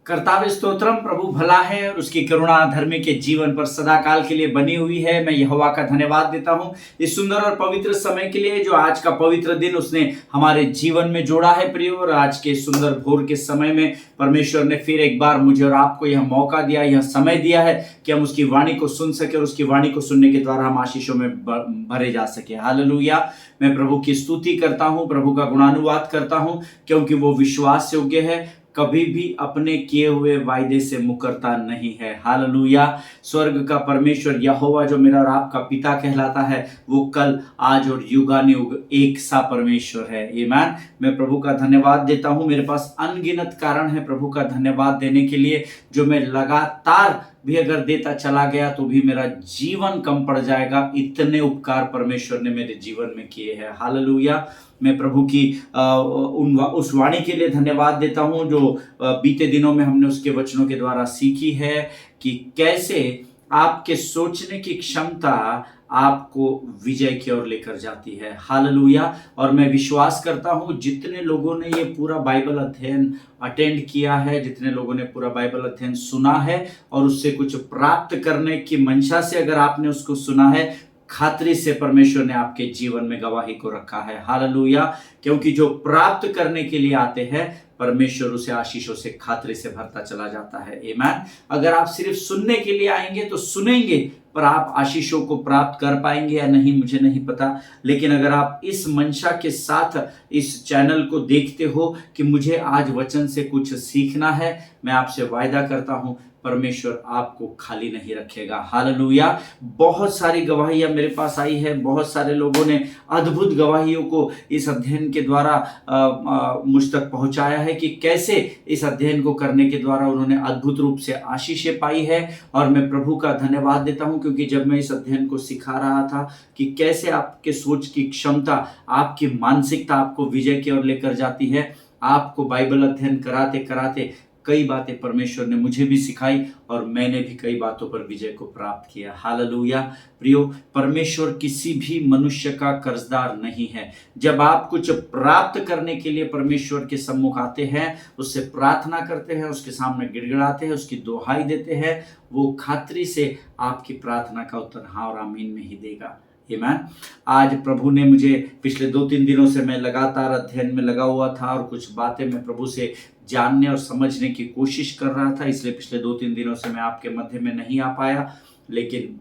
कर्ताव स्तोत्रम। प्रभु भला है और उसकी करुणा धर्मी के जीवन पर सदा काल के लिए बनी हुई है। मैं यहोवा का धन्यवाद देता हूँ इस सुंदर और पवित्र समय के लिए जो आज का पवित्र दिन उसने हमारे जीवन में जोड़ा है प्रियो। और आज के सुंदर भोर के समय में परमेश्वर ने फिर एक बार मुझे और आपको यह मौका दिया, यह समय दिया है कि हम उसकी वाणी को सुन सके और उसकी वाणी को सुनने के द्वारा हम आशीषों में भरे जा सके। हालेलुया। मैं प्रभु की स्तुति करता हूँ, प्रभु का गुणानुवाद करता हूँ, क्योंकि वो विश्वास योग्य है, कभी भी अपने किए हुए वायदे से मुकरता नहीं है। हालेलुया। स्वर्ग का परमेश्वर यहोवा जो मेरा और आपका पिता कहलाता है, वो कल, आज और युगानुयुग एक सा परमेश्वर है। आमीन। मैं प्रभु का धन्यवाद देता हूँ। मेरे पास अनगिनत कारण है प्रभु का धन्यवाद देने के लिए, जो मैं लगातार भी अगर देता चला गया तो भी मेरा जीवन कम पड़ जाएगा। इतने उपकार परमेश्वर ने मेरे जीवन में किए हैं। हालेलुया। मैं प्रभु की उस वाणी के लिए धन्यवाद देता हूं जो बीते दिनों में हमने उसके वचनों के द्वारा सीखी है कि कैसे आपके सोचने की क्षमता आपको विजय की ओर लेकर जाती है। हालेलुया। और मैं विश्वास करता हूं जितने लोगों ने ये पूरा बाइबल अध्ययन अटेंड किया है, जितने लोगों ने पूरा बाइबल अध्ययन सुना है और उससे कुछ प्राप्त करने की मंशा से अगर आपने उसको सुना है, खातरी से परमेश्वर ने आपके जीवन में गवाही को रखा है। हालेलुया। क्योंकि जो प्राप्त करने के लिए आते हैं, परमेश्वर उसे आशीषों से खातरी से भरता चला जाता है। आमीन। अगर आप सिर्फ सुनने के लिए आएंगे तो सुनेंगे, पर आप आशीषों को प्राप्त कर पाएंगे या नहीं मुझे नहीं पता। लेकिन अगर आप इस मंशा के साथ इस चैनल को देखते हो कि मुझे आज वचन से कुछ सीखना है, मैं आपसे वायदा करता हूं परमेश्वर आपको खाली नहीं रखेगा। हालेलुया। बहुत सारी गवाहियां मेरे पास आई है, बहुत सारे लोगों ने अद्भुत गवाहियों को इस अध्ययन के द्वारा मुझ तक पहुंचाया है कि कैसे इस अध्ययन को करने के द्वारा उन्होंने अद्भुत रूप से आशीषें पाई है। और मैं प्रभु का धन्यवाद देता हूं, क्योंकि जब मैं इस अध्ययन को सिखा रहा था कि कैसे आपके सोच की क्षमता, आपकी मानसिकता आपको विजय की ओर लेकर जाती है, आपको बाइबल अध्ययन कराते कराते कई बातें परमेश्वर ने मुझे भी सिखाई और मैंने भी कई बातों पर विजय को प्राप्त किया। हालेलुया। प्रियो, परमेश्वर किसी भी मनुष्य का कर्जदार नहीं है। जब आप कुछ प्राप्त करने के लिए परमेश्वर के सम्मुख आते हैं, उससे प्रार्थना करते हैं, उसके सामने गिड़गिड़ाते हैं, उसकी दोहाई देते हैं, वो खातरी से आपकी प्रार्थना का उत्तर हाँ और आमीन में ही देगा। आमीन। आज प्रभु ने मुझे पिछले 2-3 दिनों से मैं लगातार अध्ययन में लगा हुआ था और कुछ बातें मैं प्रभु से जानने और समझने की कोशिश कर रहा था, इसलिए पिछले 2-3 दिनों से मैं आपके मध्य में नहीं आ पाया। लेकिन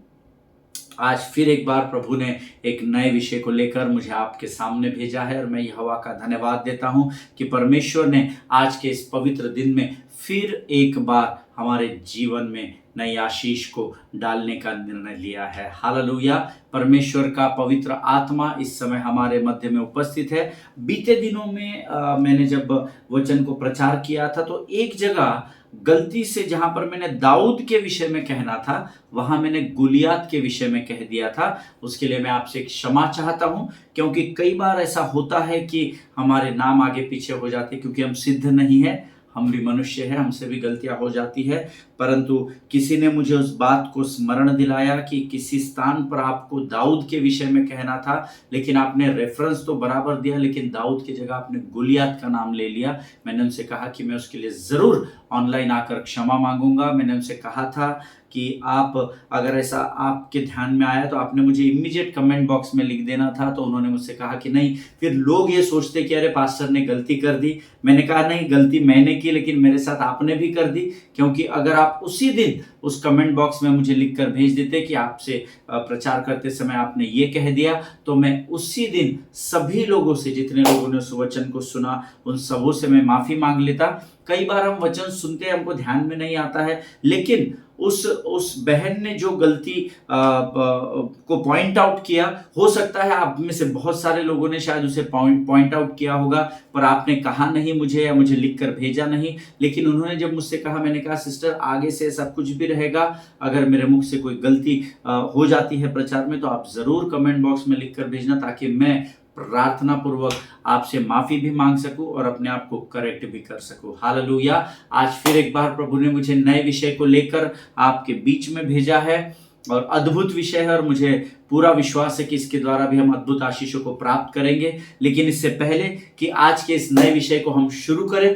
आज फिर एक बार प्रभु ने एक नए विषय को लेकर मुझे आपके सामने भेजा है और मैं यहोवा का धन्यवाद देता हूं कि परमेश्वर ने आज के इस पवित्र दिन में फिर एक बार हमारे जीवन में नई आशीष को डालने का निर्णय लिया है। हालेलुया। परमेश्वर का पवित्र आत्मा इस समय हमारे मध्य में उपस्थित है। बीते दिनों में मैंने जब वचन को प्रचार किया था तो एक जगह गलती से जहां पर मैंने दाऊद के विषय में कहना था, वहां मैंने गुलियात के विषय में कह दिया था। उसके लिए मैं आपसे क्षमा चाहता हूं, क्योंकि कई बार ऐसा होता है कि हमारे नाम आगे पीछे हो जाते, क्योंकि हम सिद्ध नहीं है, हम भी मनुष्य हैं, हमसे भी गलतियां हो जाती है। परंतु किसी ने मुझे उस बात को स्मरण दिलाया कि किसी स्थान पर आपको दाऊद के विषय में कहना था, लेकिन आपने रेफरेंस तो बराबर दिया, लेकिन दाऊद की जगह आपने गुलियात का नाम ले लिया। मैंने उनसे कहा कि मैं उसके लिए जरूर ऑनलाइन आकर क्षमा मांगूंगा। मैंने उनसे कहा था कि आप अगर ऐसा आपके ध्यान में आया तो आपने मुझे इमीडिएट कमेंट बॉक्स में लिख देना था। तो उन्होंने मुझसे कहा कि नहीं, फिर लोग ये सोचते कि अरे पास्टर ने गलती कर दी। मैंने कहा नहीं, गलती मैंने की, लेकिन मेरे साथ आपने भी कर दी, क्योंकि अगर आप उसी दिन उस कमेंट बॉक्स में मुझे लिखकर भेज देते कि आपसे प्रचार करते समय आपने ये कह दिया, तो मैं उसी दिन सभी लोगों से, जितने लोगों ने उस वचन को सुना, उन सबों से मैं माफी मांग लेता। कई बार हम वचन सुनते हैं, हमको ध्यान में नहीं आता है, लेकिन उस बहन ने जो गलती को पॉइंट आउट किया, हो सकता है आप में से बहुत सारे लोगों ने शायद उसे पॉइंट आउट किया होगा, पर आपने कहा नहीं मुझे, या मुझे लिखकर भेजा नहीं। लेकिन उन्होंने जब मुझसे कहा, मैंने कहा सिस्टर आगे से ऐसा कुछ भी रहेगा, अगर मेरे मुख से कोई गलती हो जाती है प्रचार में, तो आप जरूर कमेंट बॉक्स में लिखकर भेजना, ताकि मैं प्रार्थना पूर्वक आपसे माफी भी मांग सकूं और अपने आप को करेक्ट भी कर सकूं। हालेलुया। आज फिर एक बार प्रभु ने मुझे नए विषय को लेकर आपके बीच में भेजा है और अद्भुत विषय है, और मुझे पूरा विश्वास है कि इसके द्वारा भी हम अद्भुत आशीषों को प्राप्त करेंगे। लेकिन इससे पहले कि आज के इस नए विषय को हम शुरू करें,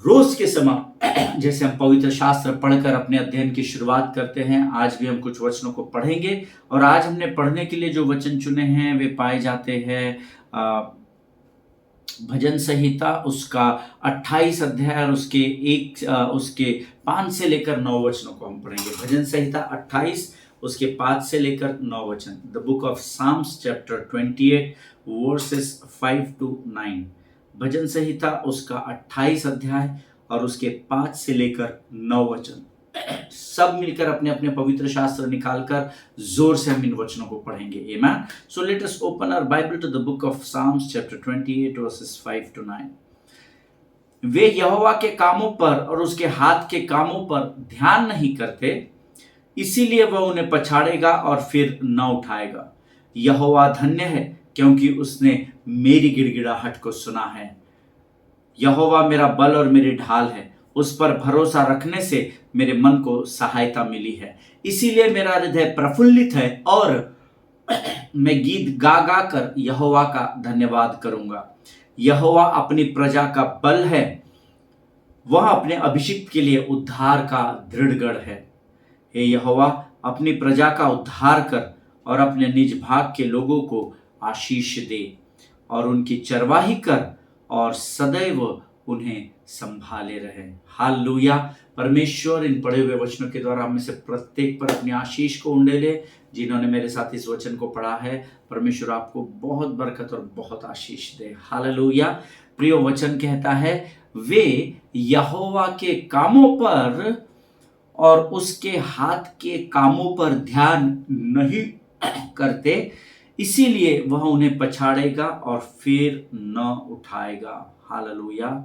रोज के समय जैसे हम पवित्र शास्त्र पढ़कर अपने अध्ययन की शुरुआत करते हैं, आज भी हम कुछ वचनों को पढ़ेंगे। और आज हमने पढ़ने के लिए जो वचन चुने हैं वे पाए जाते हैं भजन संहिता उसका 28 अध्याय और उसके 5 से लेकर 9 वचनों को हम पढ़ेंगे। भजन संहिता 28 उसके 5 से लेकर 9 वचन। The book of Psalms chapter 28 verses 5 to 9। भजन संहिता उसका 28 अध्याय और उसके 5 से लेकर 9 वचन। सब मिलकर अपने अपने पवित्र शास्त्र निकालकर जोर से हम इन वचनों को पढ़ेंगे। Amen. So let us open our Bible to the book of Psalms chapter 28 verses 5 to 9। वे यहोवा के कामों पर और उसके हाथ के कामों पर ध्यान नहीं करते, इसीलिए वह उन्हें पछाड़ेगा और फिर न उठाएगा। यहोवा धन्य है, क्योंकि उसने मेरी गिड़गिड़ाहट को सुना है। यहोवा मेरा बल और मेरी ढाल है, उस पर भरोसा रखने से मेरे मन को सहायता मिली है। इसीलिए मेरा हृदय प्रफुल्लित है और मैं गीत गा गा कर यहोवा का धन्यवाद करूंगा। यहोवा अपनी प्रजा का बल है, वह अपने अभिषिक्त के लिए उद्धार का दृढ़ गढ़ है। हे यहोवा, अपनी प्रजा का उद्धार कर और अपने निज भाग के लोगों को आशीष दे और उनकी चरवाही कर और सदैव उन्हें संभाले रहे। हालेलुया। परमेश्वर इन पढ़े हुए वचनों के द्वारा हमें से प्रत्येक पर अपनी आशीष को उंडेले। जिन्होंने मेरे साथ इस वचन को पढ़ा है, परमेश्वर आपको बहुत बरकत और बहुत आशीष दे। हालेलुया। प्रिय वचन कहता है, वे यहोवा के कामों पर और उसके हाथ के कामों पर ध्यान नहीं करते, इसीलिए वह उन्हें पछाड़ेगा और फिर न उठाएगा। हालेलुया।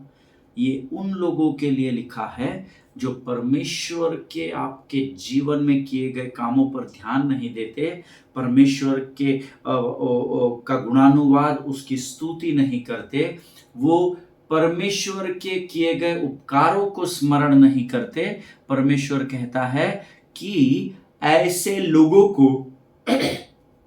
ये उन लोगों के लिए लिखा है जो परमेश्वर के आपके जीवन में किए गए कामों पर ध्यान नहीं देते, परमेश्वर के का गुणानुवाद, उसकी स्तुति नहीं करते, वो परमेश्वर के किए गए उपकारों को स्मरण नहीं करते। परमेश्वर कहता है कि ऐसे लोगों को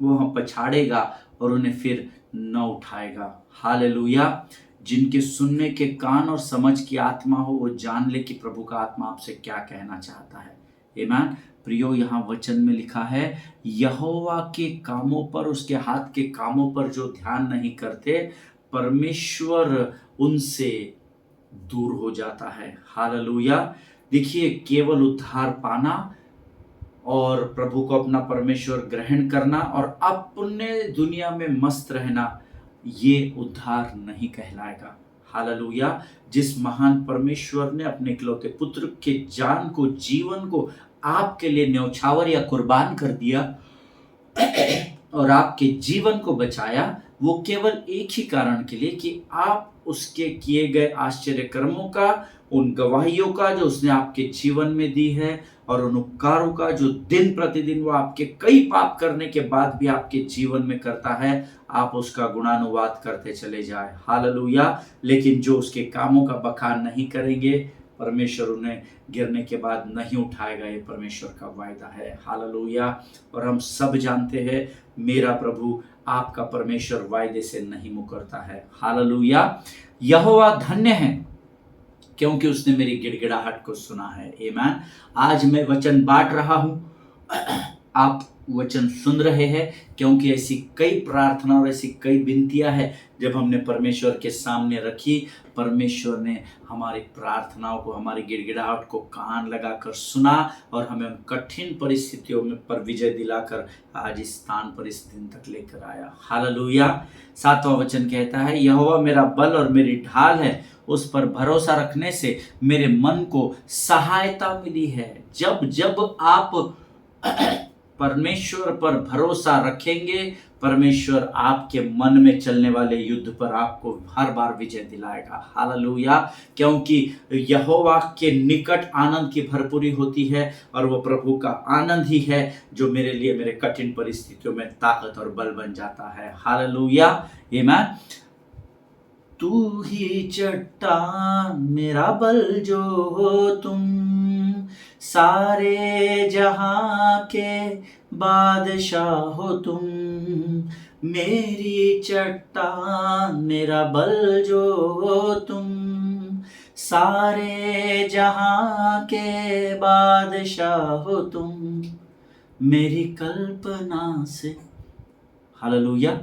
वो पछाड़ेगा और उन्हें फिर न उठाएगा। हालेलुया। जिनके सुनने के कान और समझ की आत्मा हो, वो जान ले कि प्रभु का आत्मा आपसे क्या कहना चाहता है। आमीन। प्रियो, यहाँ वचन में लिखा है, यहोवा के कामों पर, उसके हाथ के कामों पर जो ध्यान नहीं करते, परमेश्वर उनसे दूर हो जाता है। हालेलुया। देखिए, केवल उद्धार पाना और प्रभु को अपना परमेश्वर ग्रहण करना और अपने दुनिया में मस्त रहना, ये उद्धार नहीं कहलाएगा। हालेलुया। जिस महान परमेश्वर ने अपने इकलौते पुत्र के जान को, जीवन को आपके लिए न्यौछावर या कुर्बान कर दिया और आपके जीवन को बचाया, वो केवल एक ही कारण के लिए कि आप उसके किए गए आश्चर्य कर्मों का, उन गवाहियों का जो उसने आपके जीवन में दी है और उन उपकारों का जो दिन प्रतिदिन वो आपके कई पाप करने के बाद भी आपके जीवन में करता है, आप उसका गुणानुवाद करते चले जाए। हालेलुया। लेकिन जो उसके कामों का बखान नहीं करेंगे, परमेश्वर उन्हें गिरने के बाद नहीं उठाएगा। ये परमेश्वर का वायदा है। हालेलुया। और हम सब जानते हैं, मेरा प्रभु आपका परमेश्वर वायदे से नहीं मुकरता है। हालेलुया। यहोवा धन्य है, क्योंकि उसने मेरी गिड़गिड़ाहट को सुना है। आमीन। आज मैं वचन बांट रहा हूं, आप वचन सुन रहे हैं, क्योंकि ऐसी कई प्रार्थना और ऐसी कई विनतियां हैं जब हमने परमेश्वर के सामने रखी, परमेश्वर ने हमारी प्रार्थनाओं को, हमारी गिड़गिड़ाहट को कान लगाकर सुना और हमें उन कठिन परिस्थितियों में पर विजय दिलाकर आज इस स्थान पर, इस दिन तक लेकर आया। हालेलुया। 7वां वचन कहता है, यहोवा मेरा बल और मेरी ढाल है, उस पर भरोसा रखने से मेरे मन को सहायता मिली है। जब जब आप परमेश्वर पर भरोसा रखेंगे, परमेश्वर आपके मन में चलने वाले युद्ध पर आपको हर बार विजय दिलाएगा। हालेलुया। क्योंकि यहोवा के निकट आनंद की भरपूरी होती है और वो प्रभु का आनंद ही है जो मेरे लिए मेरे कठिन परिस्थितियों में ताकत और बल बन जाता है। हालेलुया। आमीन। तू ही चट्टान मेरा बल जो हो तुम, सारे जहां के बादशाह हो तुम। मेरी चट्टान मेरा बल जो हो तुम, सारे जहां के बादशाह हो तुम, मेरी कल्पना से। हालेलुया।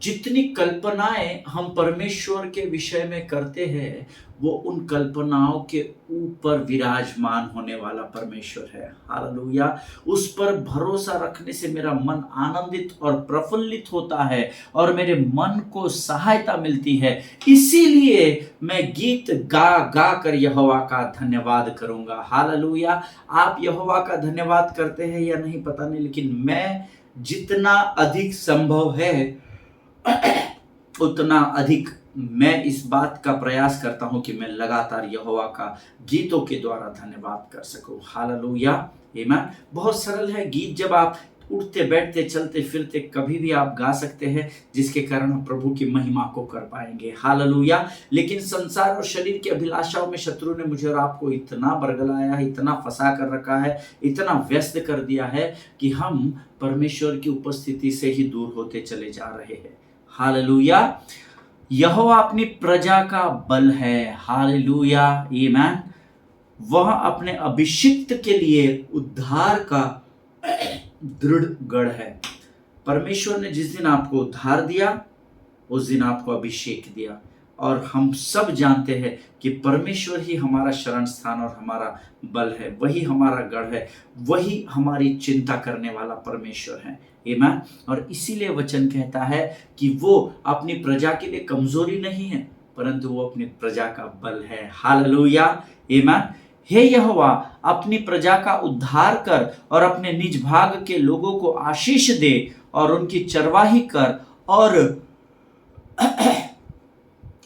जितनी कल्पनाएं हम परमेश्वर के विषय में करते हैं, वो उन कल्पनाओं के ऊपर विराजमान होने वाला परमेश्वर है। हालेलुया। उस पर भरोसा रखने से मेरा मन आनंदित और प्रफुल्लित होता है और मेरे मन को सहायता मिलती है। इसीलिए मैं गीत गा गा कर यहोवा का धन्यवाद करूंगा। हालेलुया। आप यहोवा का धन्यवाद करते हैं या नहीं पता नहीं, लेकिन मैं जितना अधिक संभव है उतना अधिक मैं इस बात का प्रयास करता हूं कि मैं लगातार यहोवा का गीतों के द्वारा धन्यवाद कर सकूं। हालेलुया। आमीन। बहुत सरल है गीत, जब आप उठते बैठते चलते फिरते कभी भी आप गा सकते हैं, जिसके कारण हम प्रभु की महिमा को कर पाएंगे। हालेलुया। लेकिन संसार और शरीर की अभिलाषाओं में शत्रु ने मुझे और आपको इतना बरगलाया है, इतना फंसा कर रखा है, इतना व्यस्त कर दिया है कि हम परमेश्वर की उपस्थिति से ही दूर होते चले जा रहे हैं। हालेलुया। यहोवा अपनी प्रजा का बल है। हालेलुया। आमीन। वह अपने अभिषिक्त के लिए उद्धार का दृढ़ गढ़ है। परमेश्वर ने जिस दिन आपको उद्धार दिया, उस दिन आपको अभिषेक दिया। और हम सब जानते हैं कि परमेश्वर ही हमारा शरण स्थान और हमारा बल है, वही हमारा गढ़ है, वही हमारी चिंता करने वाला परमेश्वर है। आमीन। और इसीलिए वचन कहता है कि वो अपनी प्रजा के लिए कमजोरी नहीं है, परंतु वो अपनी प्रजा का बल है। हालेलुया। आमीन। हे यहोवा, अपनी प्रजा का उद्धार कर और अपने निज भाग के लोगों को आशीष दे और उनकी चरवाही कर और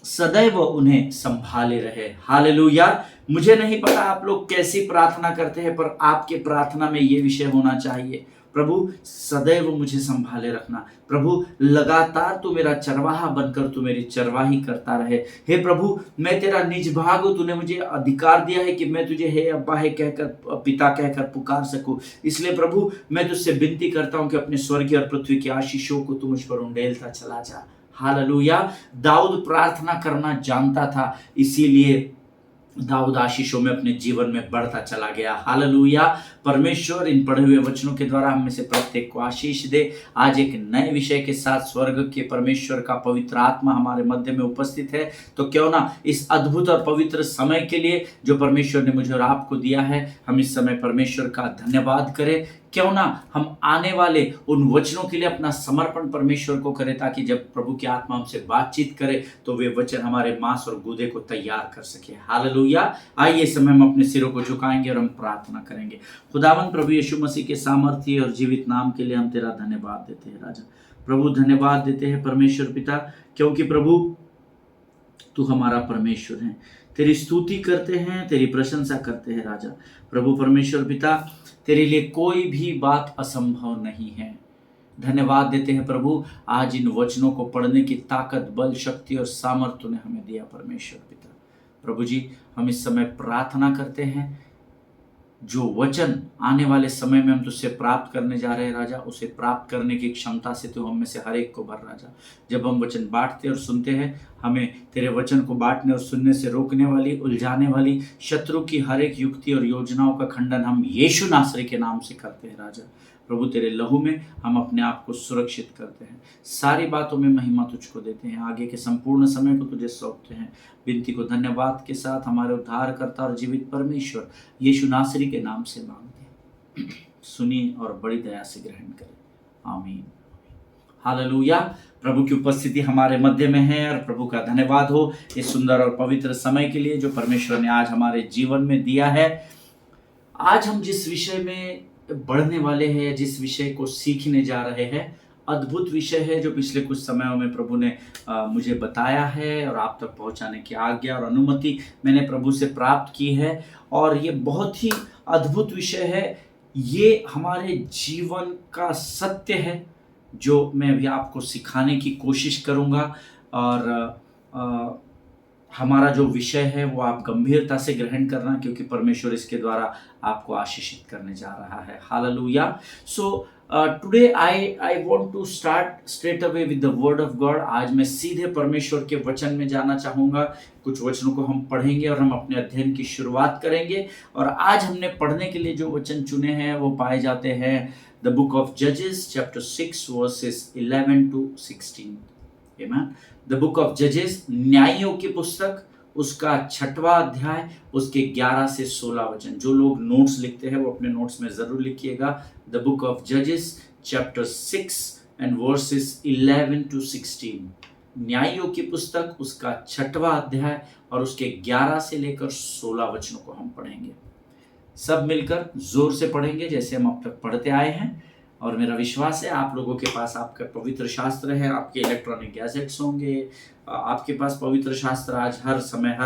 सदैव उन्हें संभाले रहे। हालेलुया। मुझे नहीं पता आप लोग कैसी प्रार्थना करते हैं, पर आपके प्रार्थना में ये विषय होना चाहिए, प्रभु सदैव मुझे संभाले रखना। प्रभु लगातार तू मेरा चरवाहा बनकर तू मेरी चरवाही करता रहे। हे प्रभु, मैं तेरा निज भाग हूं, तूने मुझे अधिकार दिया है कि मैं तुझे हे अब्बा हे कहकर, पिता कहकर पुकार सकूं। इसलिए प्रभु मैं तुझसे विनती करता हूं कि अपने स्वर्गीय और पृथ्वी की आशीषों को तू मुझ पर उंडेलता चला जा। हालेलुया। दाऊद प्रार्थना करना जानता था, इसीलिए दाऊद आशीषों में अपने जीवन में बढ़ता चला गया। हालेलुया। परमेश्वर इन पढ़े हुए वचनों के द्वारा हम में से प्रत्येक को आशीष दे। आज एक नए विषय के साथ स्वर्ग के परमेश्वर का पवित्र आत्मा हमारे मध्य में उपस्थित है, तो क्यों ना इस अद्भुत और पवित्र समय के लिए जो परमेश्वर ने मुझे और आपको दिया है, हम इस समय परमेश्वर का धन्यवाद करें। क्यों ना हम आने वाले उन वचनों के लिए अपना समर्पण परमेश्वर को करें, ताकि जब प्रभु की आत्मा हमसे बातचीत करे तो वे वचन हमारे मांस और गूदे को तैयार कर सके। हालेलुया। आइए इस समय हम अपने सिरों को झुकाएंगे और हम प्रार्थना करेंगे। खुदावंद प्रभु यीशु मसीह के सामर्थ्य और जीवित नाम के लिए हम तेरा धन्यवाद देते हैं राजा। प्रभु धन्यवाद देते हैं परमेश्वर पिता, क्योंकि प्रभु तू हमारा परमेश्वर है। तेरी स्तुति करते हैं, तेरी प्रशंसा करते हैं राजा। प्रभु परमेश्वर पिता, तेरे लिए कोई भी बात असंभव नहीं है। धन्यवाद देते हैं प्रभु, आज इन वचनों को पढ़ने की ताकत, बल, शक्ति और सामर्थ्य ने हमें दिया परमेश्वर पिता। प्रभु जी, हम इस समय प्रार्थना करते हैं, जो वचन आने वाले समय में हम तुझसे प्राप्त करने जा रहे हैं राजा, उसे प्राप्त करने की क्षमता से तू हम में से हर एक को भर राजा। जब हम वचन बांटते और सुनते हैं, हमें तेरे वचन को बांटने और सुनने से रोकने वाली, उलझाने वाली शत्रु की हर एक युक्ति और योजनाओं का खंडन हम यीशु नासरी के नाम से करते हैं राजा। प्रभु तेरे लहू में हम अपने आप को सुरक्षित करते हैं, सारी बातों में महिमा तुझको देते हैं, आगे के संपूर्ण समय को तुझे सौंपते हैं। विनती को धन्यवाद के साथ हमारे उद्धारकर्ता और जीवित परमेश्वर यीशु नासरी के नाम से मांगते हैं, सुनिए और बड़ी दया से ग्रहण करें। आमीन। हालेलुया। प्रभु की उपस्थिति हमारे मध्य में है और प्रभु का धन्यवाद हो इस सुंदर और पवित्र समय के लिए जो परमेश्वर ने आज हमारे जीवन में दिया है। आज हम जिस विषय में बढ़ने वाले हैं, जिस विषय को सीखने जा रहे हैं, अद्भुत विषय है जो पिछले कुछ समयों में प्रभु ने मुझे बताया है और आप तक पहुंचाने की आज्ञा और अनुमति मैंने प्रभु से प्राप्त की है। और ये बहुत ही अद्भुत विषय है, ये हमारे जीवन का सत्य है जो मैं अभी आपको सिखाने की कोशिश करूँगा। और हमारा जो विषय है वो आप गंभीरता से ग्रहण करना, क्योंकि परमेश्वर इसके द्वारा आपको आशीषित करने जा रहा है। Hallelujah. Today I want to start straight away with the word of God. आज मैं सीधे परमेश्वर के वचन में जाना चाहूँगा। कुछ वचनों को हम पढ़ेंगे और हम अपने अध्ययन की शुरुआत करेंगे। और आज हमने पढ़ने के लिए जो वचन चुने हैं वो पाए जाते हैं द बुक ऑफ जजेस चैप्टर 6 वर्सेस 11 to 16। आमीन। द बुक ऑफ जजेस, न्यायियों की पुस्तक, उसका 6वां अध्याय, उसके 11 से 16 वचन। जो लोग नोट्स लिखते हैं वो अपने नोट्स में जरूर लिखिएगा। द बुक ऑफ जजेस चैप्टर 6 एंड वर्सेस 11 to 16। न्यायियों की पुस्तक, उसका 6वां अध्याय और उसके 11 से लेकर 16 वचनों को हम पढ़ेंगे। सब मिलकर जोर से पढ़ेंगे जैसे हम अब तक पढ़ते आए हैं। और मेरा विश्वास है आप लोगों के पास आपका पवित्र शास्त्र है, आपके इलेक्ट्रॉनिक गैजेट्स होंगे, आपके पास पवित्र शास्त्र आज हर समय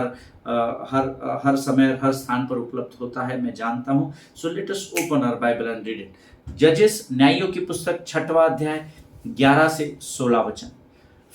हर स्थान पर उपलब्ध होता है, मैं जानता हूँ। So let us open our Bible and read it. जजेस, न्यायियों की पुस्तक 6वां अध्याय 11 से 16 वचन।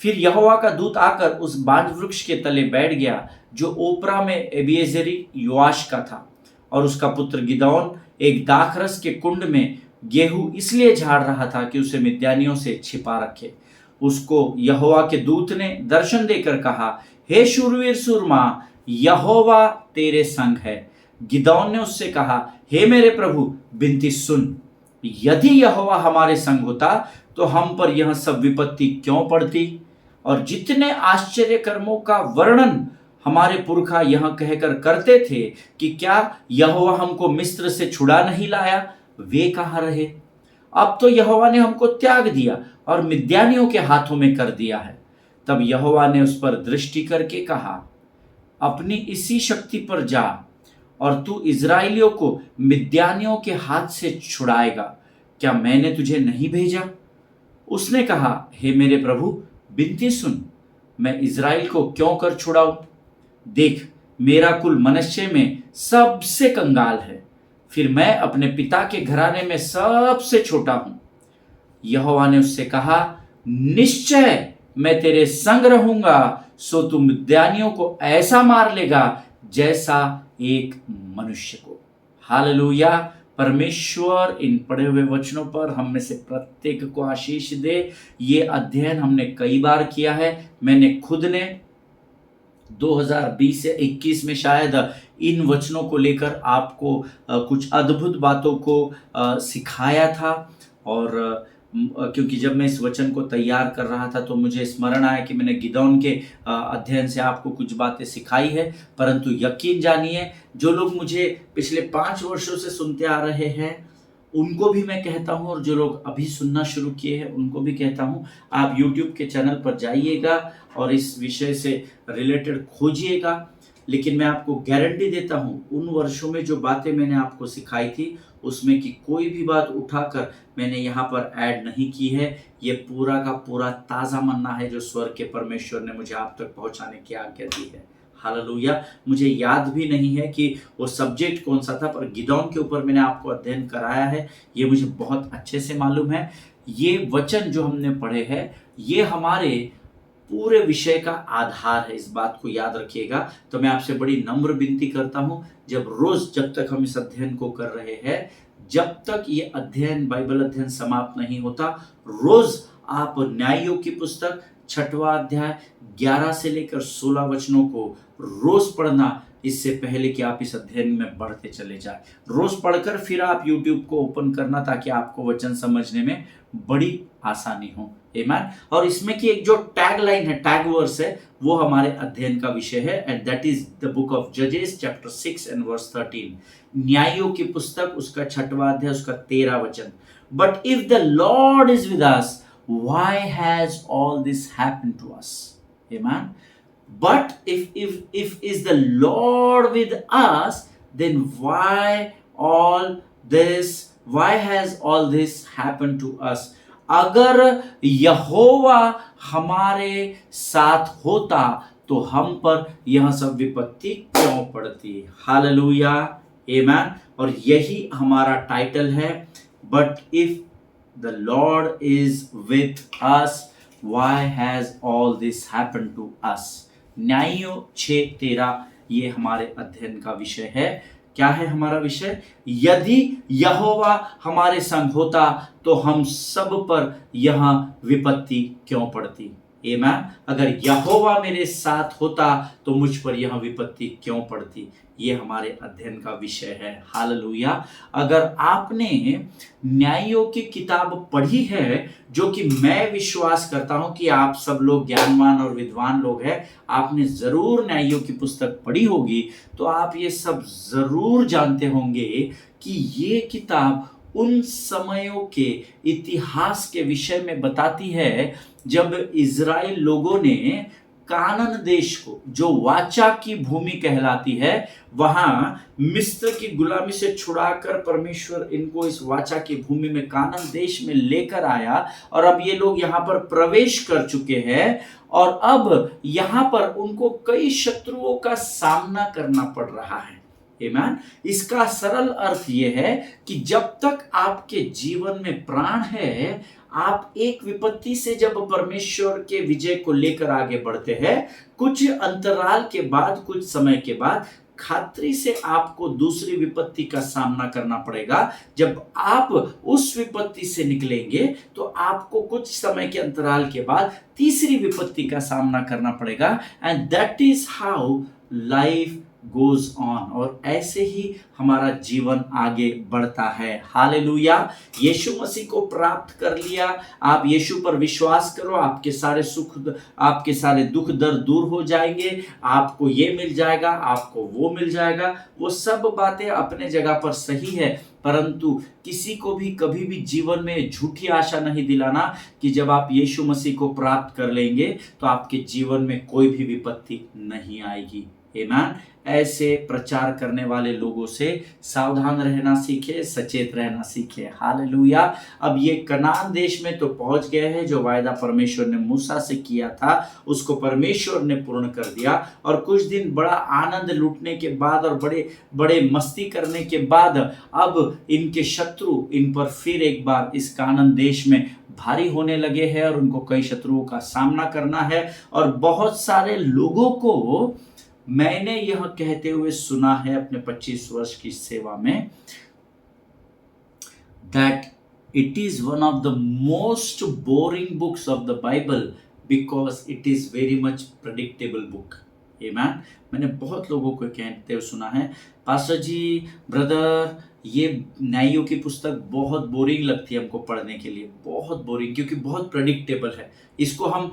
फिर यहोवा का दूत आकर उस बांज वृक्ष के तले बैठ गया जो ओपरा में एबिएजेरी योआश का था, और उसका पुत्र गिदौन एक दाखरस के कुंड में गेहूं इसलिए झाड़ रहा था कि उसे मिद्यानियों से छिपा रखे। उसको यहोवा के दूत ने दर्शन देकर कहा, हे शूरवीर सूरमा, यहोवा तेरे संग है। गिदौन ने उससे कहा, हे मेरे प्रभु, विनती सुन, यदि यहोवा हमारे संग होता तो हम पर यह सब विपत्ति क्यों पड़ती? और जितने आश्चर्य कर्मों का वर्णन हमारे पुरखा यह कहकर करते थे कि क्या यहोवा हमको मिस्र से छुड़ा नहीं लाया, वे कहाँ रहे? अब तो यहोवा ने हमको त्याग दिया और मिद्यानियों के हाथों में कर दिया है। तब यहोवा ने उस पर दृष्टि करके कहा, अपनी इसी शक्ति पर जा और तू इजराइलियों को मिद्यानियों के हाथ से छुड़ाएगा। क्या मैंने तुझे नहीं भेजा? उसने कहा, हे मेरे प्रभु, विनती सुन, मैं इजराइल को क्यों कर छुड़ाऊं? देख, मेरा कुल मनुष्य में सबसे कंगाल है, फिर मैं अपने पिता के घराने में सबसे छोटा हूं। यहोवा ने उससे कहा, निश्चय मैं तेरे संग रहूंगा, सो तू मिद्यानियों को ऐसा मार लेगा जैसा एक मनुष्य को। हालेलुया। परमेश्वर इन पढ़े हुए वचनों पर हम में से प्रत्येक को आशीष दे। ये अध्ययन हमने कई बार किया है। मैंने खुद ने 2020 से 21 में शायद इन वचनों को लेकर आपको कुछ अद्भुत बातों को सिखाया था। और क्योंकि जब मैं इस वचन को तैयार कर रहा था तो मुझे स्मरण आया कि मैंने गिदौन के अध्ययन से आपको कुछ बातें सिखाई है। परंतु यकीन जानिए, जो लोग मुझे पिछले 5 वर्षों से सुनते आ रहे हैं उनको भी मैं कहता हूं, और जो लोग अभी सुनना शुरू किए हैं उनको भी कहता हूं, आप YouTube के चैनल पर जाइएगा और इस विषय से रिलेटेड खोजिएगा। लेकिन मैं आपको गारंटी देता हूं, उन वर्षों में जो बातें मैंने आपको सिखाई थी उसमें की कोई भी बात उठाकर मैंने यहाँ पर ऐड नहीं की है। ये पूरा का पूरा ताज़ा मन्ना है जो स्वर्ग के परमेश्वर ने मुझे आप तक पहुँचाने की आज्ञा दी है। हालेलुया। मुझे याद भी नहीं है कि वो सब्जेक्ट कौन सा था, पर गिदौन के ऊपर मैंने आपको अध्ययन कराया है, ये मुझे बहुत अच्छे से मालूम है। ये वचन जो हमने पढ़े हैं ये हमारे पूरे विषय का आधार है, इस बात को याद रखिएगा। तो मैं आपसे बड़ी नम्र विनती करता हूं, जब तक हम इस अध्ययन को कर रहे हैं, जब तक ये अध्ययन, बाइबल अध्ययन समाप्त नहीं होता, रोज आप न्यायियों की पुस्तक 6वां अध्याय 11 से लेकर 16 वचनों को रोज पढ़ना, इससे पहले कि आप इस अध्ययन में बढ़ते चले जाए। रोज पढ़कर फिर आप YouTube को ओपन करना, ताकि आपको वचन समझने में बड़ी आसानी हो। आमीन। और इसमें की एक जो टैग लाइन है, टैग वर्स है, वो हमारे अध्ययन का विषय है, and that is the book of जजेस चैप्टर 6 एंड वर्स 13। न्यायियों की पुस्तक, उसका 6वां अध्याय, उसका 13 वचन। But if the Lord is with us, why has all this happened to us? Amen. But if is the Lord with us, then why has all this happened to us? अगर यहोवा हमारे साथ होता तो हम पर यह सब विपत्ति क्यों पड़ती? हालेलुया। आमीन। और यही हमारा टाइटल है, but if the Lord is with us, why has all this happened to us? न्यायियों 6:13 ये हमारे अध्ययन का विषय है। क्या है हमारा विषय? यदि यहोवा हमारे संग होता तो हम सब पर यहां विपत्ति क्यों पड़ती? आमीन। अगर यहोवा मेरे साथ होता तो मुझ पर यह विपत्ति क्यों पड़ती? ये हमारे अध्ययन का विषय है। हालेलुया। अगर आपने न्यायों की किताब पढ़ी है, जो कि मैं विश्वास करता हूं कि आप सब लोग ज्ञानवान और विद्वान लोग हैं, आपने जरूर न्यायों की पुस्तक पढ़ी होगी, तो आप ये सब जरूर जानते होंगे कि ये किताब उन समयों के इतिहास के विषय में बताती है जब इजराइल लोगों ने कानान देश को, जो वाचा की भूमि कहलाती है, वहां मिस्र की गुलामी से छुड़ाकर परमेश्वर इनको इस वाचा की भूमि में, कानान देश में लेकर आया, और अब ये लोग यहां पर प्रवेश कर चुके हैं, और अब यहां पर उनको कई शत्रुओं का सामना करना पड़ रहा है। आमीन। इसका सरल अर्थ यह है कि जब तक आपके जीवन में प्राण है, आप एक विपत्ति से जब परमेश्वर के विजय को लेकर आगे बढ़ते हैं, कुछ अंतराल के बाद, कुछ समय के बाद खातरी से आपको दूसरी विपत्ति का सामना करना पड़ेगा। जब आप उस विपत्ति से निकलेंगे तो आपको कुछ समय के अंतराल के बाद तीसरी विपत्ति का सामना करना पड़ेगा। And that is how life goes on. और ऐसे ही हमारा जीवन आगे बढ़ता है। हालेलुया। यीशु मसीह को प्राप्त कर लिया, आप यीशु पर विश्वास करो, आपके सारे सुख, आपके सारे दुख दर्द दूर हो जाएंगे, आपको ये मिल जाएगा, आपको वो मिल जाएगा। वो सब बातें अपने जगह पर सही है, परंतु किसी को भी कभी भी जीवन में झूठी आशा नहीं दिलाना कि जब आप यीशु मसीह को प्राप्त कर लेंगे तो आपके जीवन में कोई भी विपत्ति नहीं आएगी। आमीन। ऐसे प्रचार करने वाले लोगों से सावधान रहना सीखे, सचेत रहना सीखे। हालेलुया। अब ये कनान देश में तो पहुंच गए हैं, जो वायदा परमेश्वर ने मूसा से किया था उसको परमेश्वर ने पूर्ण कर दिया, और कुछ दिन बड़ा आनंद लूटने के बाद और बड़े बड़े मस्ती करने के बाद अब इनके शत्रु इन पर फिर एक बार इस कानान देश में भारी होने लगे हैं, और उनको कई शत्रुओं का सामना करना है। और बहुत सारे लोगों को मैंने यह कहते हुए सुना है अपने 25 वर्ष की सेवा में, that it is one of the most boring books of the Bible because it is very much predictable book. Amen. मैंने बहुत लोगों को कहते हुए सुना है, पास्टर जी, ब्रदर, ये न्यायों की पुस्तक बहुत बोरिंग लगती है हमको पढ़ने के लिए, बहुत बोरिंग, क्योंकि बहुत प्रेडिक्टेबल है। इसको हम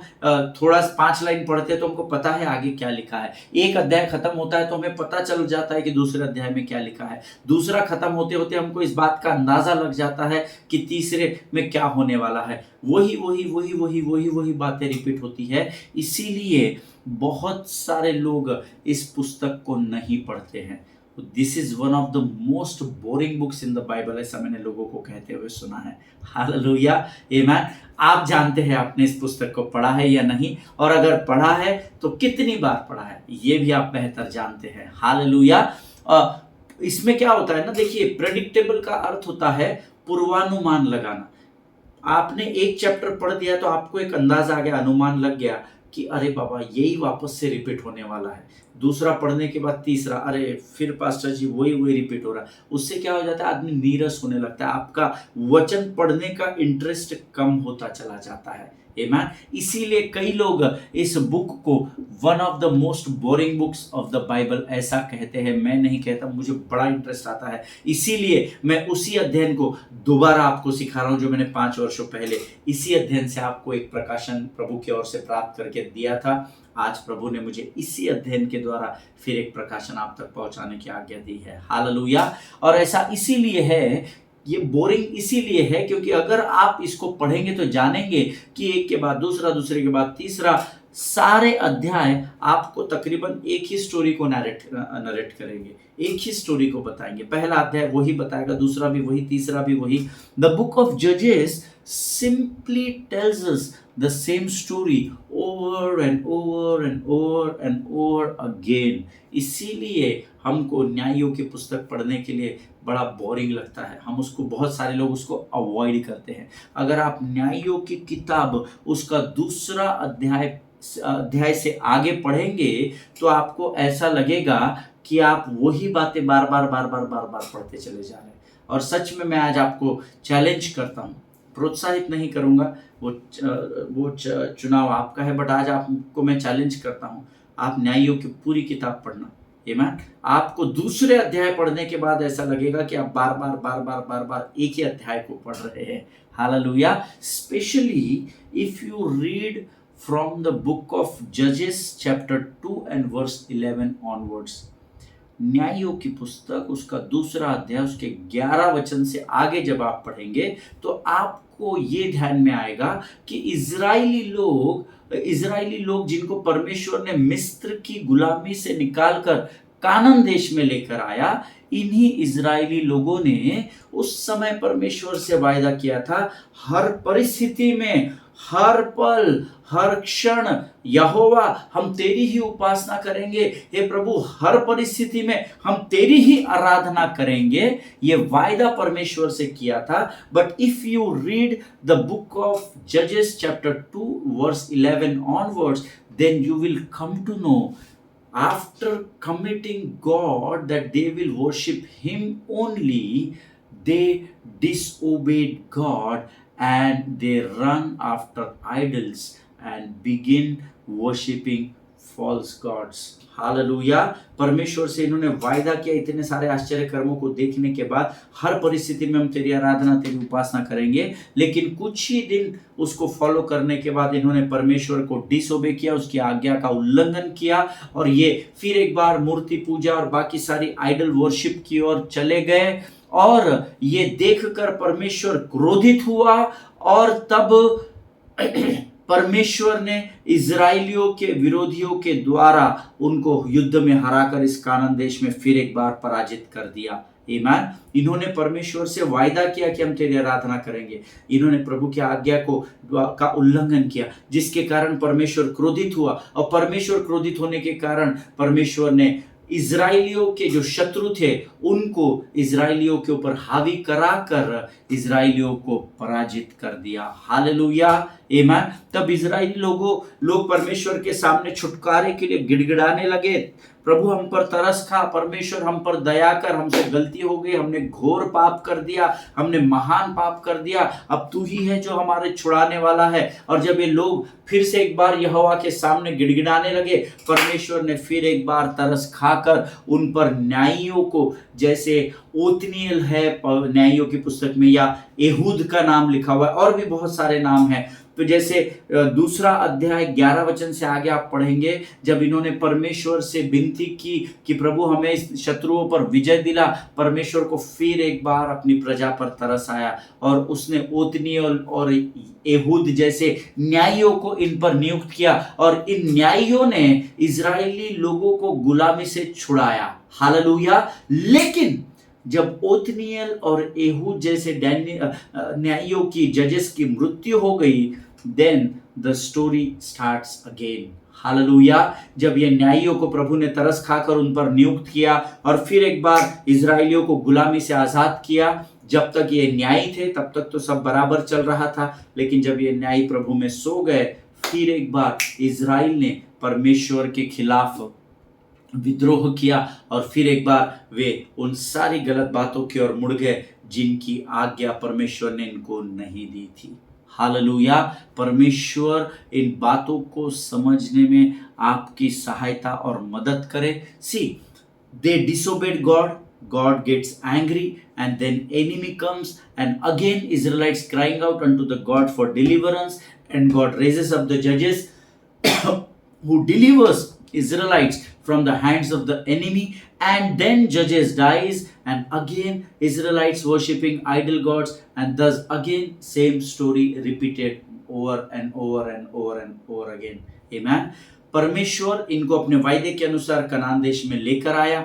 थोड़ा 5 लाइन पढ़ते हैं तो हमको पता है आगे क्या लिखा है। एक अध्याय खत्म होता है तो हमें पता चल जाता है कि दूसरे अध्याय में क्या लिखा है। दूसरा खत्म होते होते हमको इस बात का अंदाजा लग जाता है कि तीसरे में क्या होने वाला है। वही वही वही वही वही वही बातें रिपीट होती है। इसीलिए बहुत सारे लोग इस पुस्तक को नहीं पढ़ते हैं। This is one of the most boring books in the Bible, ऐसा मैंने लोगों को कहते हुए सुना है। हालेलुया। आमीन। आप जानते हैं आपने इस पुस्तक को पढ़ा है या नहीं, और अगर पढ़ा है तो कितनी बार पढ़ा है, ये भी आप बेहतर जानते हैं। हालेलुया। इसमें क्या होता है ना, देखिए, प्रेडिक्टेबल का अर्थ होता है पूर्वानुमान लगाना। आपने एक चैप्टर पढ़ दिया तो आपको एक अंदाजा आ गया, अनुमान लग गया कि अरे बाबा यही वापस से रिपीट होने वाला है। दूसरा पढ़ने के बाद तीसरा, अरे फिर पास्टर जी वही रिपीट हो रहा है। उससे क्या हो जाता है, आदमी नीरस होने लगता है, आपका वचन पढ़ने का इंटरेस्ट कम होता चला जाता है। आमीन। इसीलिए कई लोग इस बुक को one of the most boring books of the Bible ऐसा कहते हैं। मैं नहीं कहता, मुझे बड़ा इंटरेस्ट आता है, इसीलिए मैं उसी अध्ययन को दोबारा आपको सिखा रहा हूं जो मैंने 5 वर्षों पहले इसी अध्ययन से आपको एक प्रकाशन प्रभु की ओर से प्राप्त करके दिया था। आज प्रभु ने मुझे इसी अध्ययन के द्वारा फिर एक प्रकाशन आप तक पहुंचाने की आज्ञा दी है। हालेलुया। और ऐसा इसीलिए है, ये बोरिंग इसीलिए है क्योंकि अगर आप इसको पढ़ेंगे तो जानेंगे कि एक के बाद दूसरा, दूसरे के बाद तीसरा, सारे अध्याय आपको तकरीबन एक ही स्टोरी को नरेट करेंगे, एक ही स्टोरी को बताएंगे। पहला अध्याय वही बताएगा, दूसरा भी वही, तीसरा भी वही। द बुक ऑफ जजेस simply tells us the same story over and over and over and over again. इसीलिए हमको न्यायों की पुस्तक पढ़ने के लिए बड़ा बोरिंग लगता है, हम उसको, बहुत सारे लोग उसको अवॉइड करते हैं। अगर आप न्यायों की किताब उसका दूसरा अध्याय अध्याय से आगे पढ़ेंगे तो आपको ऐसा लगेगा कि आप वही बातें बार बार पढ़ते चले जा रहे हैं। और सच में मैं आज आपको चैलेंज करता हूँ, प्रोत्साहित नहीं करूँगा, वो चुनाव आपका है, बट आज आपको मैं चैलेंज करता हूँ, आप न्यायियों की पूरी किताब पढ़ना। आमीन। आपको दूसरे अध्याय पढ़ने के बाद ऐसा लगेगा कि आप बार बार एक ही अध्याय को पढ़ रहे हैं। Hallelujah. Specially if you read from the book of Judges chapter 2 and verse 11 onwards। न्यायों की पुस्तक उसका दूसरा अध्याय उसके 11 वचन से आगे जब आप पढ़ेंगे तो आपको ये ध्यान में आएगा कि इजरायली लोग जिनको परमेश्वर ने मिस्र की गुलामी से निकालकर कानान देश में लेकर आया, इन्हीं इजरायली लोगों ने उस समय परमेश्वर से वायदा किया था, हर परिस्थिति में, हर पल, हर क्षण यहोवा हम तेरी ही उपासना करेंगे। हे प्रभु, हर परिस्थिति में हम तेरी ही आराधना करेंगे, ये वायदा परमेश्वर से किया था। But if you read the book of जजेस chapter 2 verse 11 onwards, then you will come to know after committing God that they will worship him only, they disobeyed God and they run after idols and begin worshipping false gods। Hallelujah. परमेश्वर से इन्होंने वायदा किया, इतने सारे आश्चर्य कर्मों को देखने के बाद, हर परिस्थिति में हम तेरी आराधना, तेरी उपासना करेंगे, लेकिन कुछ ही दिन उसको फॉलो करने के बाद इन्होंने परमेश्वर को डिसोबे किया, उसकी आज्ञा का उल्लंघन किया और ये फिर एक बार मूर्ति पूजा और बाकी सारी आइडल वर्शिप की ओर चले गए। और ये देखकर परमेश्वर क्रोधित हुआ और तब परमेश्वर ने इजराइलियों के विरोधियों के द्वारा उनको युद्ध में हराकर इस कानान देश में फिर एक बार पराजित कर दिया। आमीन। इन्होंने परमेश्वर से वायदा किया कि हम तेरी आराधना करेंगे, इन्होंने प्रभु की आज्ञा का उल्लंघन किया, जिसके कारण परमेश्वर क्रोधित हुआ। और परमेश्वर क्रोधित होने के कारण परमेश्वर ने इजराइलियों के जो शत्रु थे उनको इजराइलियों के ऊपर हावी कराकर इजराइलियों को पराजित कर दिया। हालेलुया। आमीन। तब इजराइली लोग परमेश्वर के सामने छुटकारे के लिए गिड़गिड़ाने लगे, प्रभु हम पर तरस खा, परमेश्वर हम पर दया कर, हमसे गलती हो गई, हमने घोर पाप कर दिया, हमने महान पाप कर दिया, अब तू ही है जो हमारे छुड़ाने वाला है। और जब ये लोग फिर से एक बार यहोवा के सामने गिड़गिड़ाने लगे, परमेश्वर ने फिर एक बार तरस खाकर उन पर न्यायियों को, जैसे ओतनीएल है न्यायियों की पुस्तक में, या एहूद का नाम लिखा हुआ है, और भी बहुत सारे नाम हैं। तो जैसे दूसरा अध्याय 11 वचन से आगे आप पढ़ेंगे, जब इन्होंने परमेश्वर से विनती की कि प्रभु हमें इस शत्रुओं पर विजय दिला, परमेश्वर को फिर एक बार अपनी प्रजा पर तरस आया और उसने ओतनीएल और एहूद जैसे न्यायियों को इन पर नियुक्त किया और इन न्यायियों ने इजरायली लोगों को गुलामी से छुड़ाया। हालेलुया। लेकिन जब ओतनीएल और एहूद जैसे न्यायियों की, जजेस की मृत्यु हो गई, then the story starts again। Hallelujah. जब ये न्यायियों को प्रभु ने तरस खाकर उन पर नियुक्त किया और फिर एक बार इजराइलियों को गुलामी से आजाद किया। जब तक ये न्यायी थे तब तक तो सब बराबर चल रहा था, लेकिन जब ये न्यायी प्रभु में सो गए, फिर एक बार इजराइल ने परमेश्वर के खिलाफ विद्रोह किया और फिर एक बार वे उन सारी गलत बातों की ओर मुड़ गए जिनकी आज्ञा परमेश्वर ने इनको नहीं दी थी। हालेलुया। परमेश्वर इन बातों को समझने में आपकी सहायता और मदद करे। सी, they disobeyed God, God gets angry, and then enemy comes, and again Israelites crying out unto the God for deliverance, and God raises up the judges who delivers Israelites from the hands of the enemy, and then Judges dies, and again Israelites worshipping idol gods, and thus again same story repeated over and over and over and over again। Amen। परमेश्वर इनको अपने वायदे के अनुसार कनान देश में लेकर आया,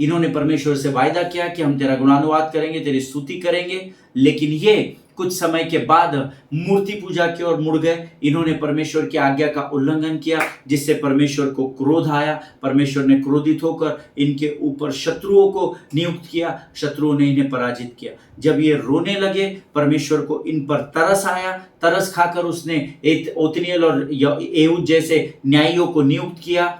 इन्होंने परमेश्वर से वायदा किया कि हम तेरा गुणानुवाद करेंगे, तेरी स्तुति करेंगे, लेकिन ये कुछ समय के बाद मूर्ति पूजा की ओर मुड़ गए। इन्होंने परमेश्वर की आज्ञा का उल्लंघन किया, जिससे परमेश्वर को क्रोध आया। परमेश्वर ने क्रोधित होकर इनके ऊपर शत्रुओं को नियुक्त किया, शत्रुओं ने इन्हें पराजित किया। जब ये रोने लगे, परमेश्वर को इन पर तरस आया। तरस खाकर उसने ओत्नीएल और एहूद जैसे न्यायियों को नियुक्त किया।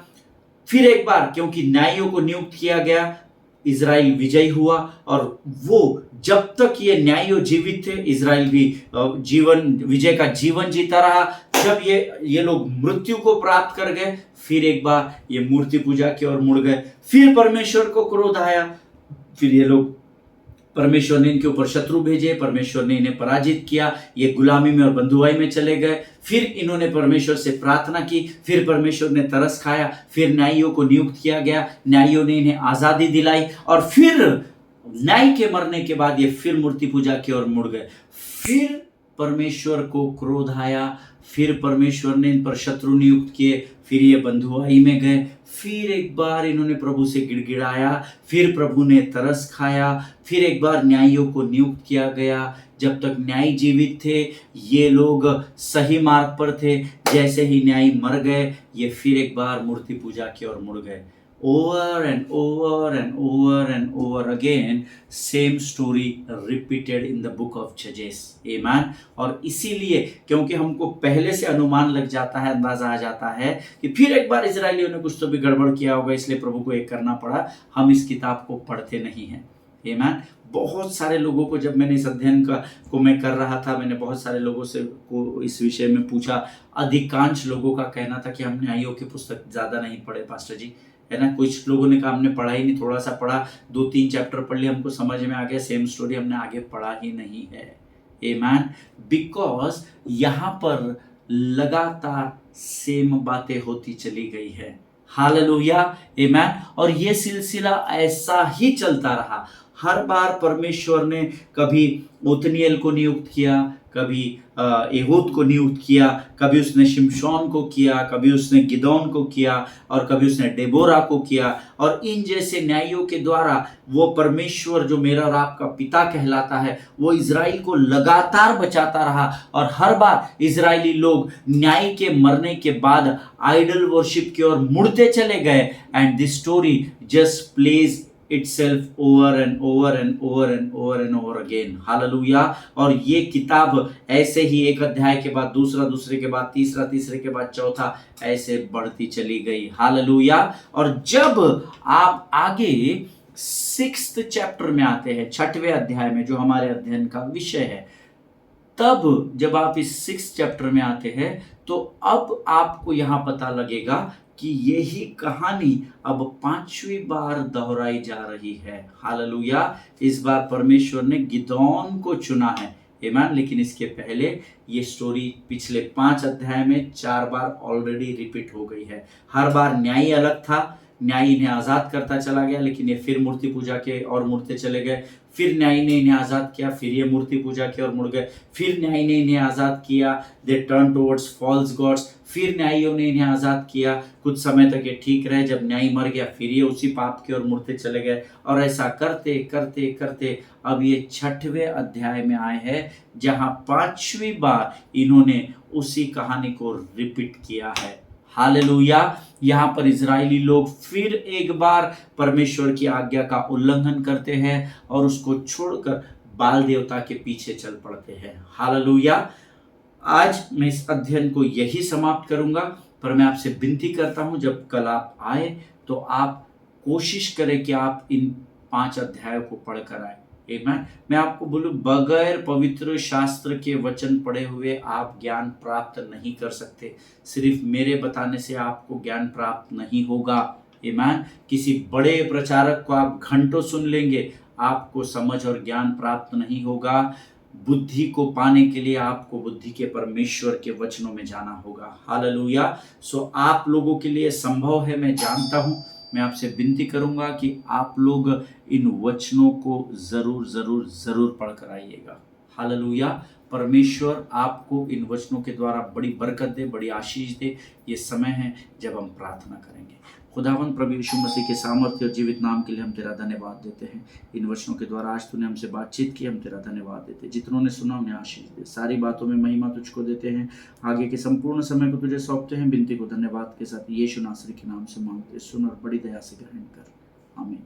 फिर एक बार क्योंकि न्यायियों को नियुक्त किया गया, इजराइल विजयी हुआ, और वो जब तक ये न्यायी जीवित थे, इजराइल भी विजय का जीवन जीता रहा। जब ये लोग मृत्यु को प्राप्त कर गए, फिर एक बार ये मूर्ति पूजा की ओर मुड़ गए। फिर परमेश्वर को क्रोध आया, फिर ये लोग, परमेश्वर ने इनके ऊपर शत्रु भेजे, परमेश्वर ने इन्हें पराजित किया, ये गुलामी में और बंधुआई में चले गए। फिर इन्होंने परमेश्वर से प्रार्थना की, फिर परमेश्वर ने तरस खाया, फिर न्यायियों को नियुक्त किया गया, न्यायियों ने इन्हें आजादी दिलाई, और फिर न्याय के मरने के बाद ये फिर मूर्ति पूजा की ओर मुड़ गए। फिर परमेश्वर को क्रोध आया, फिर परमेश्वर ने इन पर शत्रु नियुक्त किए, फिर ये बंधुआई में गए। फिर एक बार इन्होंने प्रभु से गिड़गिड़ाया, फिर प्रभु ने तरस खाया, फिर एक बार न्यायियों को नियुक्त किया गया। जब तक न्यायी जीवित थे, ये लोग सही मार्ग पर थे। जैसे ही न्यायी मर गए, ये फिर एक बार मूर्ति पूजा की ओर मुड़ गए। Over and over and over and over again, same story repeated in the book of Judges. Amen. और इसीलिए क्योंकि हमको पहले से अनुमान लग जाता है, अंदाजा आ जाता है कि फिर एक बार इजरायलियों ने कुछ तो भी गड़बड़ किया होगा, इसलिए प्रभु को एक करना पड़ा। हम इस किताब को पढ़ते नहीं हैं। Amen. बहुत सारे लोगों को, जब मैंने इस अध्ययन को मैं कर रहा था, मैंने बहुत सारे लोगों से को इस विषय में पूछा। अधिकांश लोगों का कहना था कि हम न्यायियों की पुस्तक ज़्यादा नहीं पढ़े पास्टर जी, है ना। कुछ लोगों ने कहा हमने पढ़ा ही नहीं, थोड़ा सा पढ़ा, 2-3 चैप्टर पढ़ लिया, हमको समझ में आ गया, सेम स्टोरी, हमने आगे पढ़ा ही नहीं है। आमेन। बिकॉज यहाँ पर लगातार सेम बातें होती चली गई है। हालेलुया, आमेन। और ये सिलसिला ऐसा ही चलता रहा। हर बार परमेश्वर ने कभी ओत्नीएल को नियुक्त किया, कभी एहूद को नियुक्त किया, कभी उसने शिमशोन को किया, कभी उसने गिदोन को किया, और कभी उसने डेबोरा को किया। और इन जैसे न्यायियों के द्वारा वो परमेश्वर जो मेरा और आपका पिता कहलाता है, वो इजराइल को लगातार बचाता रहा। और हर बार इजरायली लोग न्याय के मरने के बाद आइडल वर्शिप की ओर मुड़ते चले गए। And this story just plays itself over and over and over and over and over again. Hallelujah. और ये किताब ऐसे ही एक अध्याय के बाद दूसरा, दूसरे के बाद तीसरा, तीसरे के बाद चौथा, ऐसे बढ़ती चली गई। हालेलुया। और जब आप आगे 6th चैप्टर में आते हैं, 6वें अध्याय में, जो हमारे अध्ययन का विषय है, तब जब आप इस 6th चैप्टर में आते हैं, तो अब आपको यहाँ पता लगेगा कि यही कहानी अब 5वीं बार दोहराई जा रही है। हालेलुया। इस बार परमेश्वर ने गिदोन को चुना है। आमीन। लेकिन इसके पहले ये स्टोरी पिछले 5 अध्याय में 4 बार ऑलरेडी रिपीट हो गई है। हर बार न्यायी अलग था, न्यायी इन्हें आज़ाद करता चला गया, लेकिन ये फिर मूर्ति पूजा के और मुड़ते चले गए। फिर न्यायी ने इन्हें आज़ाद किया, फिर ये मूर्ति पूजा की ओर मुड़ गए। फिर न्यायी ने इन्हें आज़ाद किया, they turn towards false gods. फिर न्यायियों ने इन्हें आज़ाद किया, कुछ समय तक ये ठीक रहे। जब न्यायी मर गया, फिर ये उसी पाप की ओर मुड़ते चले गए। और ऐसा करते करते करते अब ये 6वें अध्याय में आए हैं, जहाँ 5वीं बार इन्होंने उसी कहानी को रिपीट किया है। हालेलुया। यहाँ पर इजरायली लोग फिर एक बार परमेश्वर की आज्ञा का उल्लंघन करते हैं और उसको छोड़कर बाल देवता के पीछे चल पड़ते हैं। हालेलुया। आज मैं इस अध्ययन को यही समाप्त करूंगा, पर मैं आपसे विनती करता हूं, जब कल आप आए तो आप कोशिश करें कि आप इन 5 अध्यायों को पढ़कर आए। मैं आपको बोलूं, बगैर पवित्र शास्त्र के वचन पढ़े हुए आप ज्ञान प्राप्त नहीं कर सकते। सिर्फ मेरे बताने से आपको ज्ञान प्राप्त नहीं होगा। आमीन। किसी बड़े प्रचारक को आप घंटों सुन लेंगे, आपको समझ और ज्ञान प्राप्त नहीं होगा। बुद्धि को पाने के लिए आपको बुद्धि के परमेश्वर के वचनों में जाना होगा। हालेलुया। सो आप लोगों के लिए संभव है, मैं जानता हूँ। मैं आपसे विनती करूंगा कि आप लोग इन वचनों को जरूर जरूर जरूर पढ़कर आइएगा। हालेलुया। परमेश्वर आपको इन वचनों के द्वारा बड़ी बरकत दे, बड़ी आशीष दे। ये समय है जब हम प्रार्थना करेंगे। खुदावंद प्रभु यीशु मसीह के सामर्थ्य और जीवित नाम के लिए हम तेरा धन्यवाद देते हैं। इन वचनों के द्वारा आज तूने हमसे बातचीत की, हम तेरा धन्यवाद देते हैं। जितनों ने सुना उन्हें आशीष दे। सारी बातों में महिमा तुझको देते हैं। आगे के संपूर्ण समय को तुझे सौंपते हैं। बिनती को धन्यवाद के साथ यीशु नासरी के नाम से मांगते, सुन और बड़ी दया से ग्रहण कर, आमीन।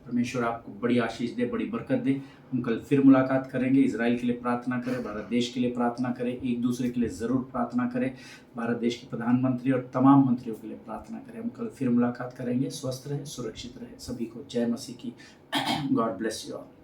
परमेश्वर आपको बड़ी आशीष दे, बड़ी बरकत दे। हम कल फिर मुलाकात करेंगे। इजराइल के लिए प्रार्थना करें, भारत देश के लिए प्रार्थना करें, एक दूसरे के लिए ज़रूर प्रार्थना करें। भारत देश के प्रधानमंत्री और तमाम मंत्रियों के लिए प्रार्थना करें। हम कल फिर मुलाकात करेंगे। स्वस्थ रहे, सुरक्षित रहे। सभी को जय मसीह की। God bless you all.